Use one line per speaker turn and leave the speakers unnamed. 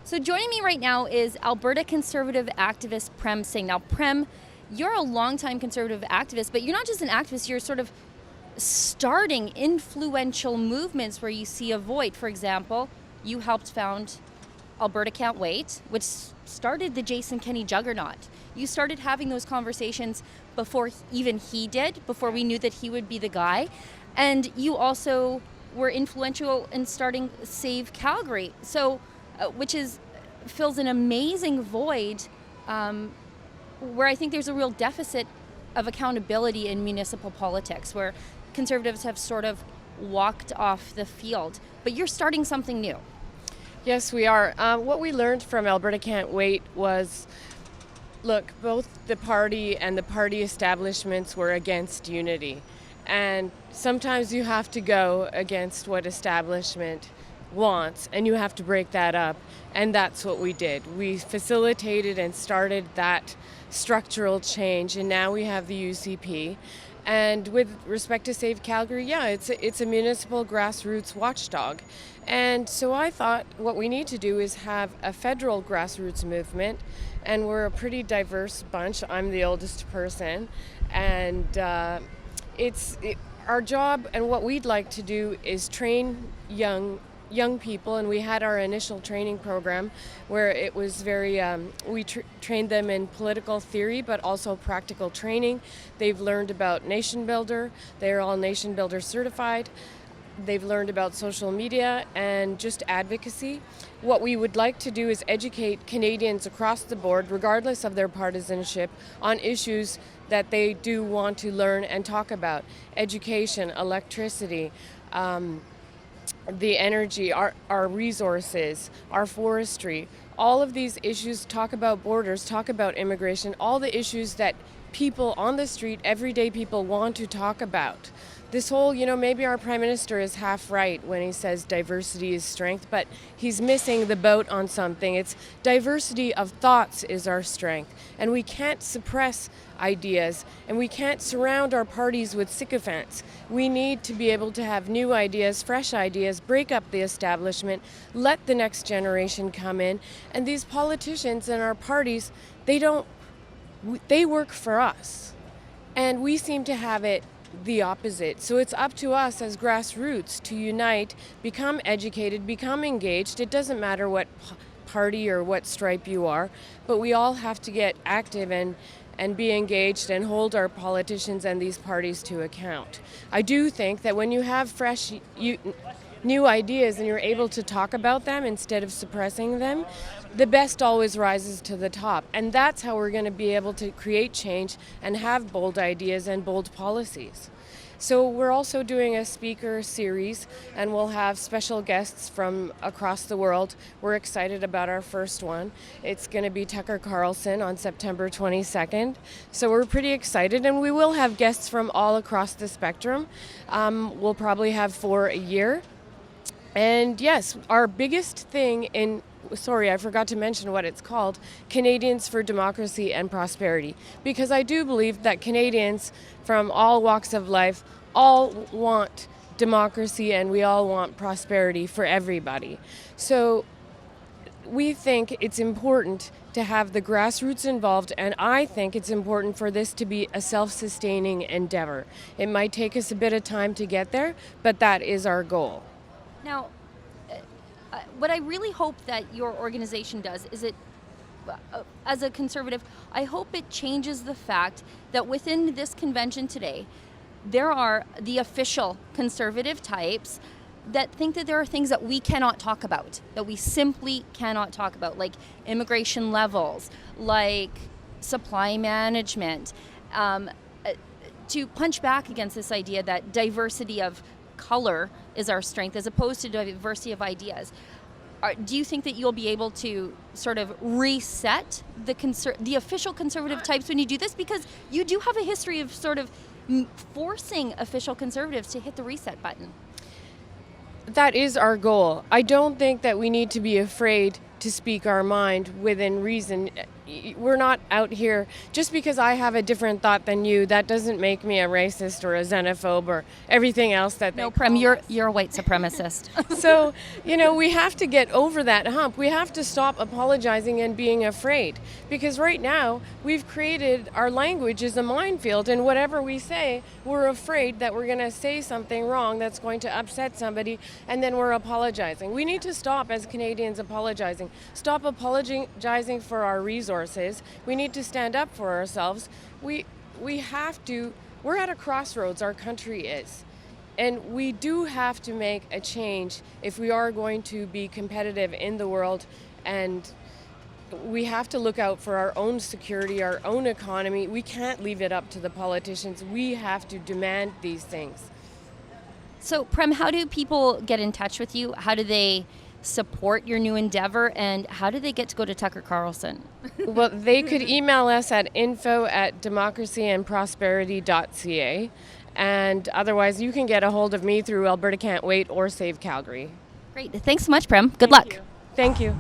So joining me right now is Alberta conservative activist Prem Singh. Now, Prem, you're a longtime conservative activist, but you're not just an activist, you're sort of starting influential movements where you see a void. For example, you helped found Alberta Can't Wait, which started the Jason Kenney juggernaut. You started having those conversations before even he did, before we knew that he would be the guy. And you also were influential in starting Save Calgary, which fills an amazing void where I think there's a real deficit of accountability in municipal politics, where conservatives have sort of walked off the field. But you're starting something new.
Yes, we are. What we learned from Alberta Can't Wait was, look, both the party and the party establishments were against unity. And sometimes you have to go against what establishment wants, and you have to break that up. And that's what we did. We facilitated and started that structural change, and now we have the UCP. And with respect to Save Calgary, it's a municipal grassroots watchdog. And so I thought what we need to do is have a federal grassroots movement, and we're a pretty diverse bunch. I'm the oldest person, and our job and what we'd like to do is train young people, and we had our initial training program where it was very, we trained them in political theory but also practical training. They've learned about Nation Builder, they're all Nation Builder certified. They've learned about social media and just advocacy. What we would like to do is educate Canadians across the board, regardless of their partisanship, on issues that they do want to learn and talk about. Education, electricity, the energy, our resources, our forestry. All of these issues, talk about borders, talk about immigration, all the issues that people on the street, everyday people, want to talk about. This whole, maybe our Prime Minister is half right when he says diversity is strength, but he's missing the boat on something. It's diversity of thoughts is our strength, and we can't suppress ideas, and we can't surround our parties with sycophants. We need to be able to have new ideas, fresh ideas, break up the establishment, let the next generation come in, and these politicians and our parties, they work for us, and we seem to have it the opposite. So it's up to us as grassroots to unite, become educated, become engaged. It doesn't matter what party or what stripe you are, but we all have to get active and be engaged and hold our politicians and these parties to account. I do think that when you have fresh, new ideas and you're able to talk about them instead of suppressing them, the best always rises to the top. And that's how we're going to be able to create change and have bold ideas and bold policies. So we're also doing a speaker series, and we'll have special guests from across the world. We're excited about our first one. It's going to be Tucker Carlson on September 22nd. So we're pretty excited, and we will have guests from all across the spectrum. We'll probably have 4 a year. And yes, our biggest thing I forgot to mention what it's called, Canadians for Democracy and Prosperity. Because I do believe that Canadians from all walks of life all want democracy, and we all want prosperity for everybody. So we think it's important to have the grassroots involved, and I think it's important for this to be a self-sustaining endeavor. It might take us a bit of time to get there, but that is our goal.
Now, what I really hope that your organization does is as a conservative, I hope it changes the fact that within this convention today, there are the official conservative types that think that there are things that we cannot talk about, that we simply cannot talk about, like immigration levels, like supply management, to punch back against this idea that diversity of color is our strength as opposed to diversity of ideas. Do you think that you'll be able to sort of reset the official conservative types when you do this? Because you do have a history of sort of forcing official conservatives to hit the reset button.
That is our goal. I don't think that we need to be afraid to speak our mind within reason. we're not out here just because I have a different thought than you. That doesn't make me a racist or a xenophobe or everything else that they
No,
call
Prem,
us.
you're a white supremacist.
So, we have to get over that hump. We have to stop apologizing and being afraid. Because right now, we've created our language is a minefield, and whatever we say, we're afraid that we're going to say something wrong that's going to upset somebody, and then we're apologizing. We need to stop as Canadians apologizing. Stop apologizing for our resources. We need to stand up for ourselves. We have to, we're at a crossroads, our country is. And we do have to make a change if we are going to be competitive in the world, and we have to look out for our own security, our own economy. We can't leave it up to the politicians. We have to demand these things.
So, Prem, how do people get in touch with you? How do they support your new endeavor? And how do they get to go to Tucker Carlson?
Well, they could email us at info@democracyandprosperity.ca. And otherwise, you can get a hold of me through Alberta Can't Wait or Save Calgary.
Great. Thanks so much, Prem. Good luck.
Thank you.